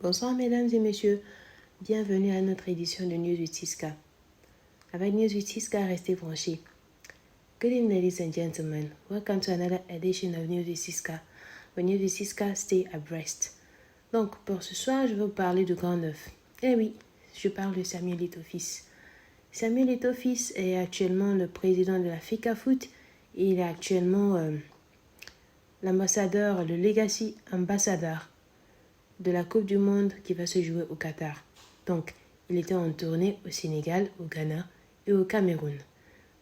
Bonsoir mesdames et messieurs, bienvenue à notre édition de News with Siska. Avec News with Siska, restez branchés. Good evening ladies and gentlemen, welcome to another edition of News with Siska. When News with Siska, stay abreast. Donc pour ce soir, je vais vous parler de Grand Neuf. Eh oui, je parle de Samuel Eto'o-Fils. Samuel Eto'o-Fils est actuellement le président de la FECAFOOT et il est actuellement l'ambassadeur, le legacy ambassadeur de la Coupe du Monde qui va se jouer au Qatar. Donc, il était en tournée au Sénégal, au Ghana et au Cameroun.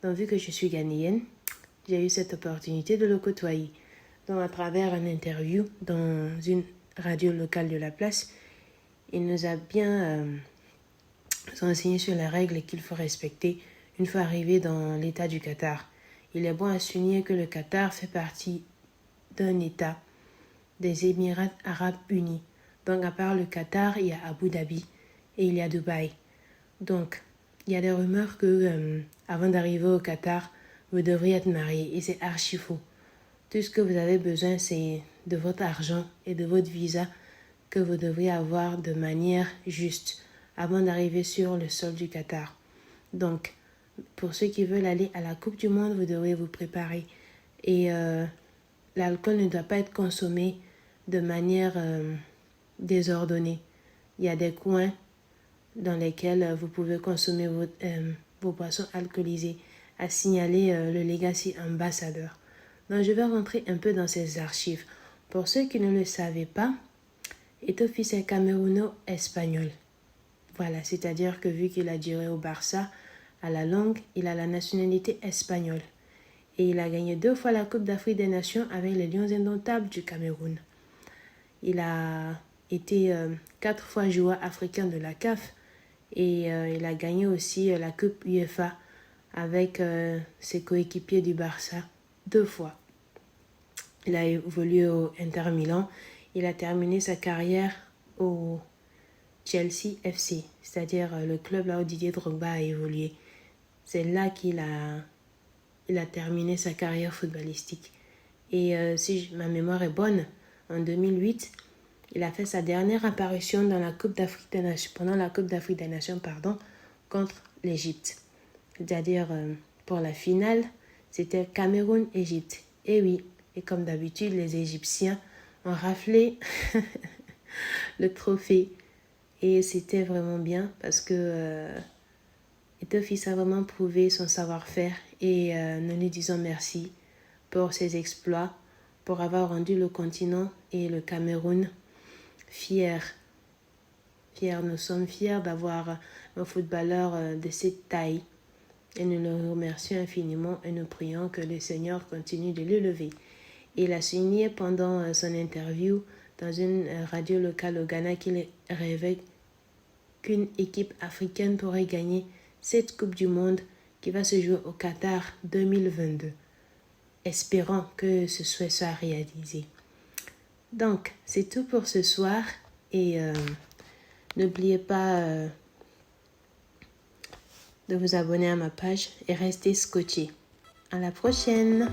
Donc, vu que je suis ghanéenne, j'ai eu cette opportunité de le côtoyer. Donc, à travers une interview dans une radio locale de la place, il nous a bien enseigné sur les règles qu'il faut respecter une fois arrivé dans l'état du Qatar. Il est bon à souligner que le Qatar fait partie d'un état des Émirats arabes unis. Donc, à part le Qatar, il y a Abu Dhabi et il y a Dubaï. Donc, il y a des rumeurs que avant d'arriver au Qatar, vous devriez être marié et c'est archi faux. Tout ce que vous avez besoin, c'est de votre argent et de votre visa que vous devriez avoir de manière juste avant d'arriver sur le sol du Qatar. Donc, pour ceux qui veulent aller à la Coupe du Monde, vous devriez vous préparer. Et l'alcool ne doit pas être consommé de manière désordonnée. Il y a des coins dans lesquels vous pouvez consommer vos boissons alcoolisées, à signaler le Legacy Ambassadeur. Donc, je vais rentrer un peu dans ces archives. Pour ceux qui ne le savaient pas, Eto'o-Fils est camerouno-espagnol. Voilà, c'est-à-dire que vu qu'il a duré au Barça, à la longue, il a la nationalité espagnole. Et il a gagné 2 fois la Coupe d'Afrique des Nations avec les Lions Indomptables du Cameroun. Il a été 4 fois joueur africain de la CAF et il a gagné aussi la Coupe UEFA avec ses coéquipiers du Barça 2 fois. Il a évolué au Inter Milan. Il a terminé sa carrière au Chelsea FC, c'est-à-dire le club là où Didier Drogba a évolué. C'est là qu'il a terminé sa carrière footballistique. Et si ma mémoire est bonne, en 2008, il a fait sa dernière apparition dans la Coupe d'Afrique des Nations, pendant la Coupe d'Afrique des Nations, contre l'Égypte. C'est-à-dire, pour la finale, c'était Cameroun-Égypte. Et oui, et comme d'habitude, les Égyptiens ont raflé le trophée. Et c'était vraiment bien parce que Eto'o-Fils a vraiment prouvé son savoir-faire et nous lui disons merci pour ses exploits, pour avoir rendu le continent et le Cameroun fiers. Nous sommes fiers d'avoir un footballeur de cette taille et nous le remercions infiniment et nous prions que le Seigneur continue de l'élever. Il a souligné pendant son interview dans une radio locale au Ghana qu'il rêvait qu'une équipe africaine pourrait gagner cette Coupe du Monde qui va se jouer au Qatar 2022. Espérons que ce souhait soit réalisé. Donc, c'est tout pour ce soir et n'oubliez pas de vous abonner à ma page et restez scotchés. À la prochaine!